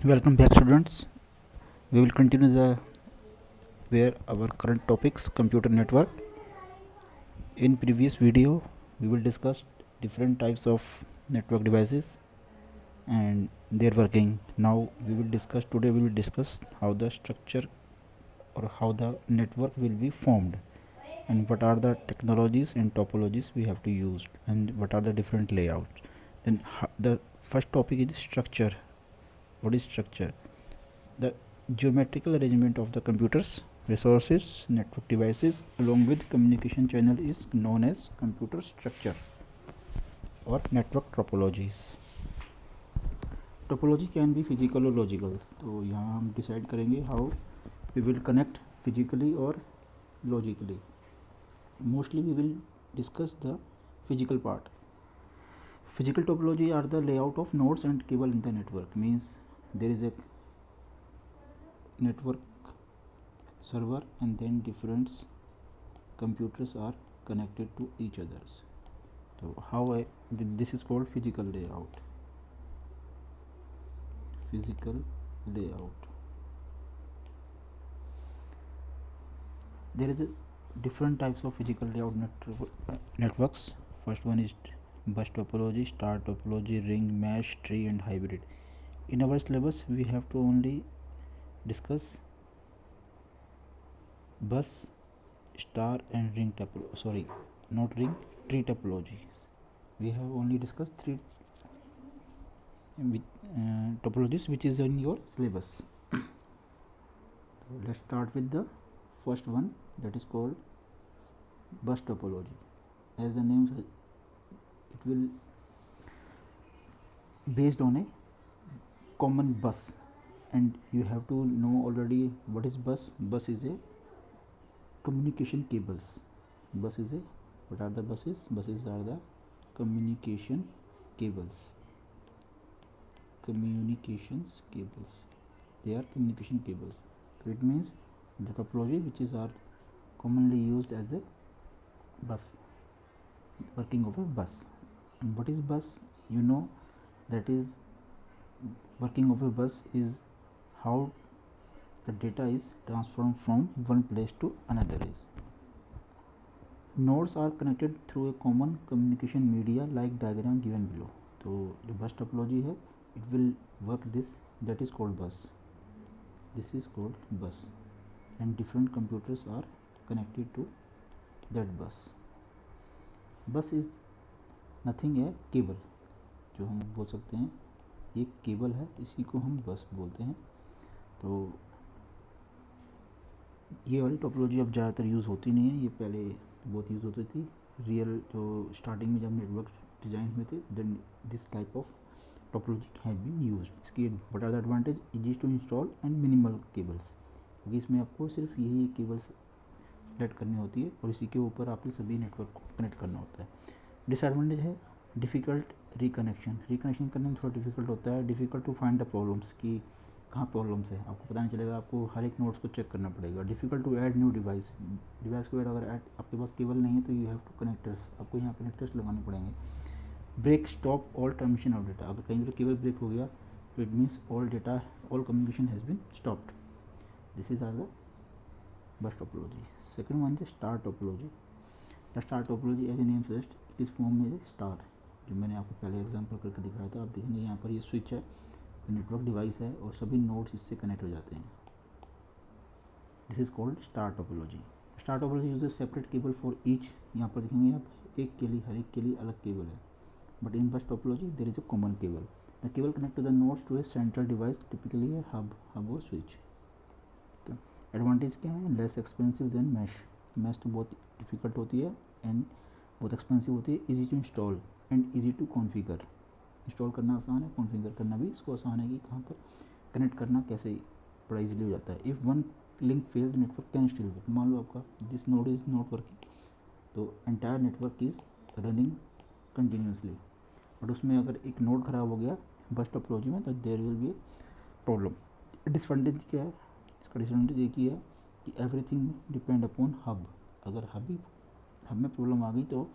Welcome back, students. We will continue the where our current topics computer network. In previous video, we will discuss different types of network devices and their working. Now we will discuss today. We will discuss how the structure or how the network will be formed and what are the technologies and topologies we have to use and what are the different layouts. Then the first topic is structure. What is structure? The geometrical arrangement of the computer's resources, network devices, along with communication channel is known as computer structure or network topologies. Topology can be physical or logical. तो यहाँ हम decide करेंगे how we will connect physically और logically. Mostly we will discuss the physical part. Physical topology are the layout of nodes and cable in the network. Means there is a network server and then different computers are connected to each others. So this is called physical layout. Physical layout. There is a different types of physical layout networks. First one is bus topology, star topology, ring, mesh, tree and hybrid. In our syllabus we have to only discuss bus, star and ring topology. Sorry, not ring, tree topologies. We have only discussed three topologies which is in your syllabus. So let's start with the first one, that is called bus topology. As the name says, it will based on a common bus, and you have to know already what is bus. Bus is a communication cables. Bus is a, what are the buses? Buses are the communication cables. Communications cables. They are communication cables. So it means the topology which are commonly used as a bus, working of a bus. And what is bus? You know, that is working of a bus is how the data is transformed from one place to another. Nodes are connected through a common communication media like diagram given below. So the bus topology है, it will work this, that is called bus. This is called bus, and different computers are connected to that bus. Bus is nothing है cable, जो हम बोल सकते हैं ये cable है, इसी को हम बस बोलते हैं. तो ये वाली टोपोलॉजी अब ज़्यादातर यूज़ होती नहीं है, ये पहले बहुत यूज़ होती थी. रियल जो स्टार्टिंग में जब नेटवर्क डिज़ाइन हुए थे, then this type of topology have been used. इसकी what are the advantage? Easy to install and minimal cables, क्योंकि इसमें आपको सिर्फ यही केबल्स सेलेक्ट करनी होती है और इसी के ऊपर आपके सभी नेटवर्क को कनेक्ट करना होता है. डिसएडवांटेज है डिफ़िकल्ट रिकनेक्शन. रिकनेक्शन करने में थोड़ा डिफिकल्ट होता है. Difficult to find the problems की कहाँ प्रॉब्लम्स है आपको पता नहीं चलेगा, आपको हर एक नोट्स को चेक करना पड़ेगा. Difficult to add new device. Device को ऐड अगर आपके पास केबल नहीं है तो यू हैव टू कनेक्टर्स, आपको यहाँ कनेक्टर्स लगाने पड़ेंगे. Break stop all transmission of data. अगर कहीं पर केबल ब्रेक हो गया तो it means all data, all communication has been stopped. This is are the bus topology. Second one is star topology. The star topology as a name suggest it is form as a star, जो मैंने आपको पहले example करके दिखाया था. आप देखेंगे यहाँ पर ये स्विच है, नेटवर्क डिवाइस है और सभी नोड्स इससे कनेक्ट हो जाते हैं. This is called star topology. Star topology use separate cable for each. यहाँ पर देखेंगे आप एक के लिए, हर एक के लिए अलग केबल है. But in bus topology there is a common cable. The cable connect to the nodes to a central device, typically a hub और स्विच. एडवांटेज क्या है? Less expensive than mesh. Mesh तो बहुत डिफ़िकल्ट होती है and बहुत expensive होती है. Easy to install and easy to configure. Install करना आसान है, कॉन्फ़िगर करना भी इसको आसान है कि कहाँ पर कनेक्ट करना कैसे बड़ा इजीली हो जाता है. If one link fail the network can still work. मान लो आपका this node is not working, तो entire network is running continuously. But उसमें अगर एक नोड ख़राब हो गया बस टोपोलॉजी में, तो there will be a problem. Disadvantage क्या है? इसका डिसएडवांटेज एक ही है कि एवरीथिंग डिपेंड अपॉन हब. अगर हब में प्रॉब्लम आ गई तो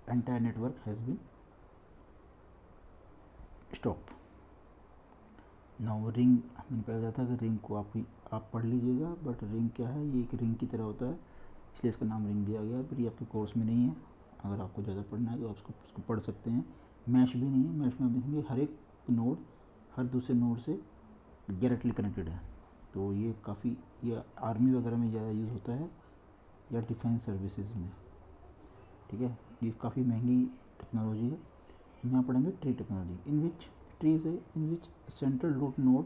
entire network has been stop. Now ring, मैंने पहले बताया था कि रिंग को आप पढ़ लीजिएगा, बट रिंग क्या है, ये एक रिंग की तरह होता है, इसलिए इसका नाम रिंग दिया गया है, पर ये आपके कोर्स में नहीं है। अगर आपको ज़्यादा पढ़ना है तो आप उसको पढ़ सकते हैं। मैश भी नहीं है, मैश में आप देखेंगे हर एक नोड हर दूसरे नोड से डायरेक्टली कनेक्टेड है। तो ये काफ़ी, ये आर्मी वगैरह में ज़्यादा यूज़ होता है या डिफेंस सर्विसेज में, ठीक है। ये काफ़ी महंगी टेक्नोलॉजी है। हम यहाँ पढ़ेंगे tree technology, in which trees है in which central root node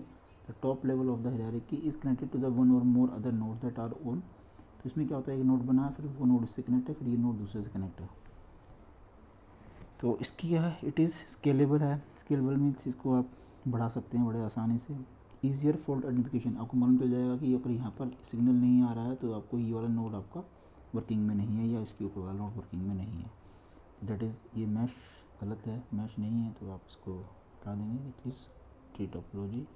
the top level of the hierarchy is connected to the one or more other node that are own. तो इसमें क्या होता है, एक नोड बना है, फिर वो नोड इससे कनेक्ट है, फिर ये नोड दूसरे से कनेक्ट है। तो इसकी क्या है, इट इज़ स्केलेबल है। स्केलेबल मीन्स इसको आप बढ़ा सकते हैं बड़े आसानी से। ईजियर फॉल्ट आइडेंटिफिकेशन, आपको मालूम चल जाएगा कि अगर यहाँ पर सिग्नल नहीं आ रहा है तो आपको ये वाला नोड आपका वर्किंग में नहीं है, या इसके ऊपर वाला नोड वर्किंग में नहीं है। दैट इज़, ये मैश गलत है, मैश नहीं है, तो आप इसको हटा देंगे। It is tree topology.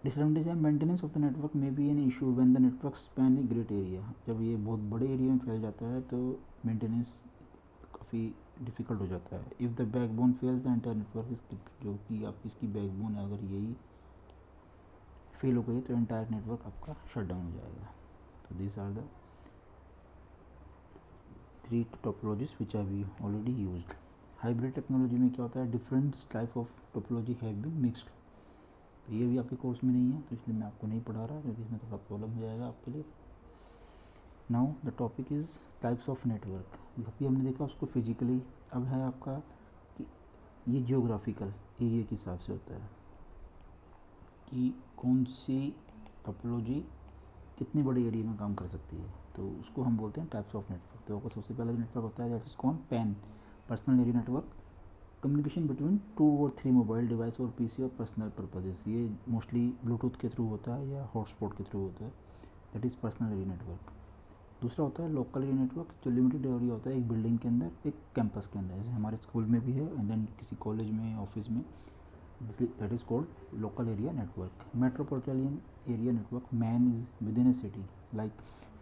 Disadvantage है, मेंटेनेंस ऑफ द नेटवर्क में be an issue when the network span a great area. जब ये बहुत बड़े एरिया में फैल जाता है तो मेंटेनेंस काफ़ी डिफ़िकल्ट हो जाता है। If the backbone fails the entire network is, जो कि आपकी इसकी बैकबोन है, अगर यही फेल हो गई तो एंटायर नेटवर्क आपका शट डाउन हो जाएगा। तो this are the 3 topologies which are we already used. Hybrid technology में क्या होता है, different type of topology have been mixed. तो ये भी आपके कोर्स में नहीं है, तो इसलिए मैं आपको नहीं पढ़ा रहा, क्योंकि इसमें थोड़ा प्रॉब्लम हो जाएगा आपके लिए। Now the topic is types of network. अभी हमने देखा उसको फिजिकली, अब है आपका कि ये जियोग्राफिकल एरिया के हिसाब से होता है कि कौन सी टोपोलॉजी कितने बड़े एरिया में काम कर सकती है, तो उसको हम बोलते हैं टाइप्स ऑफ नेटवर्क। तो आपको सबसे पहला नेटवर्क होता है दैट इज़ कौन, pan, personal area network, communication between 2 और 3 मोबाइल डिवाइस और पीसी और पर्सनल पर्पजेस। ये मोस्टली ब्लूटूथ के थ्रू होता है या हॉटस्पॉट के थ्रू होता है, that is personal area network. दूसरा होता है लोकल एरिया नेटवर्क, जो लिमिटेड एरिया होता है एक बिल्डिंग के अंदर, एक कैंपस के अंदर, जैसे हमारे स्कूल में भी है, एंड देन किसी कॉलेज में, ऑफिस में, that is called local area network. Metropolitan area network, MAN is within a city, like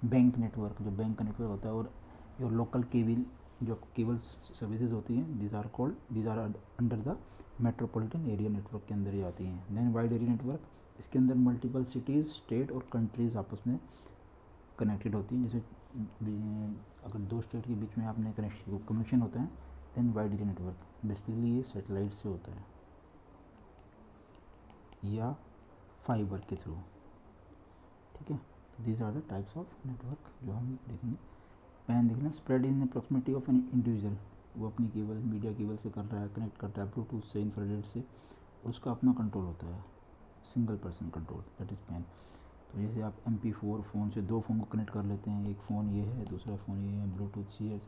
bank network, जो बैंक का नेटवर्क होता है, और योर लोकल केबल, जो केबल सर्विसेज होती हैं, these are under the metropolitan area network के अंदर ही आती हैं। देन वाइड एरिया नेटवर्क, इसके अंदर मल्टीपल सिटीज़, स्टेट और कंट्रीज़ आपस में कनेक्टेड होती हैं। जैसे अगर 2 स्टेट के बीच में आपने कनेक्शन होता है, then wide area network. Basically ये सैटेलाइट से होता है या फाइबर के थ्रू, ठीक है। तो these are the types of network जो हम देखेंगे। पैन देखना, spread in a proximity of an individual, वो अपनी केबल, मीडिया केबल से कर रहा है, कनेक्ट करता है ब्लूटूथ से, इंफ्रारेड से, और उसका अपना कंट्रोल होता है, single person control, that is pan. तो जैसे आप MP4 फ़ोन से 2 फ़ोन को कनेक्ट कर लेते हैं, एक फ़ोन ये है, दूसरा फ़ोन ये है, ब्लूटूथ से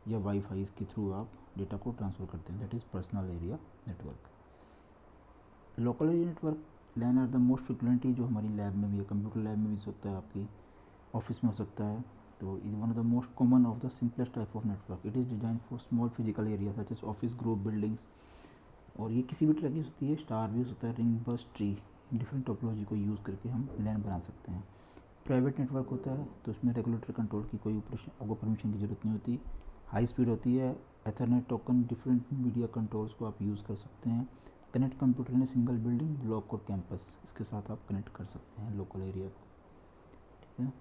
या वाईफाई के थ्रू आप डेटा को ट्रांसफ़र करते हैं, that is personal area network. Local area network, LAN are the most frequently, जो हमारी लैब में भी है, कंप्यूटर लैब में भी हो सकता है, आपकी ऑफिस में हो सकता है। तो is one of the most common of the simplest type of network. It is design for small physical area such as office, group, buildings, और ये किसी भी तरह की होती है, स्टार भी हो सकता है, रिंग, बस, ट्री, डिफरेंट टोपोलॉजी को यूज़ करके हम लैन बना सकते हैं। प्राइवेट नेटवर्क होता है, तो उसमें रेगुलेटरी कंट्रोल की कोई ऑपरेशन, आपको परमिशन की ज़रूरत नहीं होती, हाई स्पीड होती है, Ethernet token, different media controls को आप यूज़ कर सकते हैं। Connect computer in single building, block और कैंपस, इसके साथ आप कनेक्ट कर सकते हैं लोकल एरिया को, ठीक है।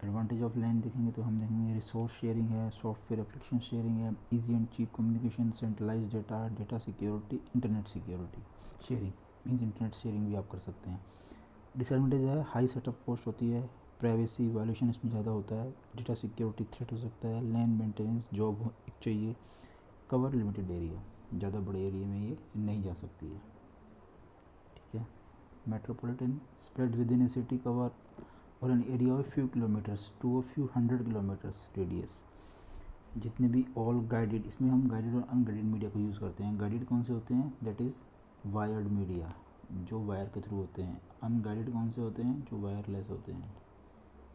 एडवांटेज ऑफ लैन देखेंगे तो हम देखेंगे रिसोर्स शेयरिंग है, सॉफ्टवेयर एप्लीकेशन शेयरिंग है, easy and cheap communication, centralize data, data security, internet security. Sharing means internet sharing भी आप कर सकते हैं। डिसएडवांटेज है, हाई सेटअप कॉस्ट होती है, प्राइवेसी वायलेशन इसमें ज़्यादा होता है, डेटा सिक्योरिटी थ्रेट हो सकता है, लैन मेंटेनेंस जॉब चाहिए, कवर लिमिटेड एरिया, ज़्यादा बड़े एरिया में ये नहीं जा सकती है, ठीक है। Metropolitan, spread within a city, cover और an area of few kilometres to a few 100 kilometres radius. जितने भी ऑल गाइडेड, इसमें हम गाइडेड और अनगाइडेड मीडिया को यूज़ करते हैं। गाइडेड कौन से होते हैं, दैट इज़ वायर्ड मीडिया, जो वायर के थ्रू होते हैं। अनगाइडेड कौन से होते हैं, जो वायरलेस होते हैं।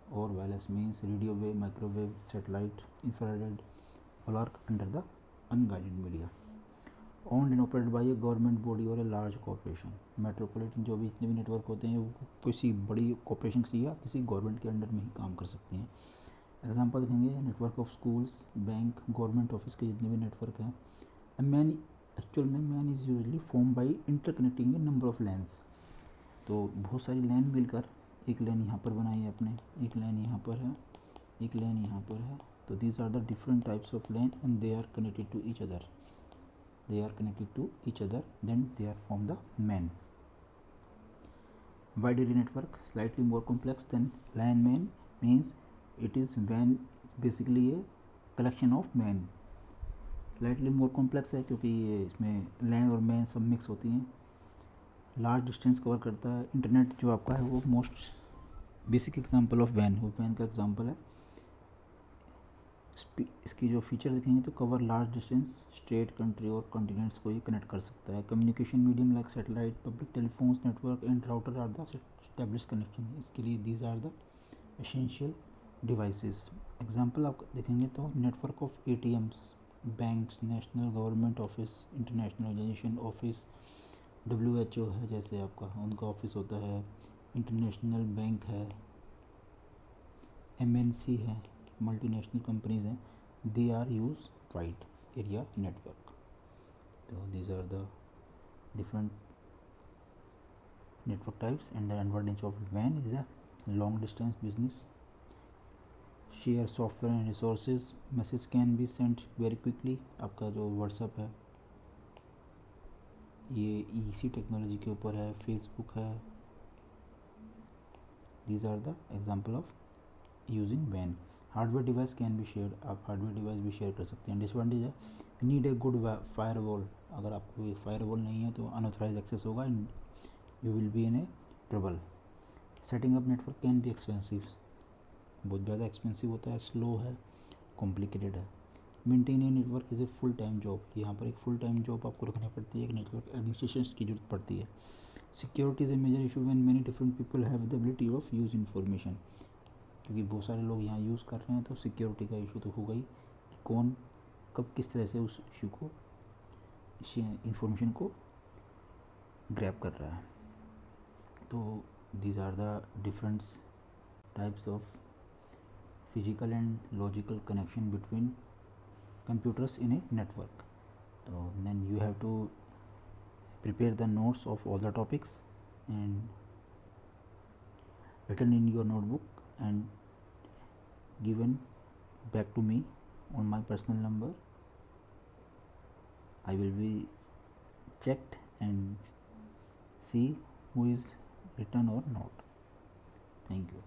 और wireless means radio wave, microwave, satellite, infrared, all are under the unguided media. Owned and operated by a government body और ए लार्ज कॉरपोरेशन। मेट्रोपॉलिटन जो भी जितने भी नेटवर्क होते हैं वो किसी बड़ी कॉरपोरेशन से या किसी गवर्नमेंट के अंडर में ही काम कर सकते हैं। एग्जांपल देखेंगे, network of schools, bank, government office के जितने भी नेटवर्क हैं। मैनी एक्चुअल में man is usually form by interconnecting A number of lens. तो बहुत सारी लैन मिलकर एक लैन यहाँ पर बनाई है आपने, एक लैन यहाँ पर है, एक लैन यहाँ पर है। तो these are the different types of LAN and they are connected to each other, they are connected to each other, then they are form the MAN. Wide area network slightly more complex than LAN MAN, means it is WAN basically a collection of MAN. Slightly more complex है क्योंकि ये इसमें LAN और MAN सब mix होती हैं। Large distance cover करता है। इंटरनेट जो आपका है वो most basic example of WAN, वो WAN का एग्जांपल है। इसकी जो फीचर देखेंगे तो cover large distance, state, country और कॉन्टिनेंट्स को ये कनेक्ट कर सकता है। Communication medium like satellite, public telephones network and router are the establish connection. इसके लिए these are the essential devices. Example आप देखेंगे तो network of ATMs, banks, national government office, international organization office, WHO है जैसे आपका, उनका ऑफिस होता है, इंटरनेशनल बैंक है, MNC है, मल्टीनेशनल कंपनीज हैं, they are use wide area network. तो these are the different network types and the advantage of WAN is the long distance business, share software and resources, message can be send very quickly. आपका जो WhatsApp है ये इसी technology के ऊपर है, Facebook है। These are the example of using WAN। Hardware device can be share, आप हार्डवेयर डिवाइस भी शेयर कर सकते हैं। डिसएडवांटेज है नीड ए गुड फायरवॉल, अगर आपको फायरवॉल नहीं है तो अनऑथराइज एक्सेस होगा and you will be in A trouble. Setting up network can be expensive, बहुत ज़्यादा एक्सपेंसिव होता है, स्लो है, कॉम्प्लिकेटेड है। Maintain a network is a full time job, यहाँ पर एक फुल टाइम जॉब आपको रखनी पड़ती है, एक नेटवर्क एडमिनिस्ट्रेशन की जरूरत पड़ती है। Security is a major issue when many different people have the ability of use information, क्योंकि बहुत सारे लोग यहाँ यूज़ कर रहे हैं तो सिक्योरिटी का इशू तो होगा ही कि कौन कब किस तरह से उस इशू को, इस इंफॉर्मेशन को ग्रैब कर रहा है। तो these are the different types of physical and logical connection between computers in a network. So then you have to prepare the notes of all the topics and written in your notebook and given back to me on my personal number. I will be checked and see who is written or not. Thank you.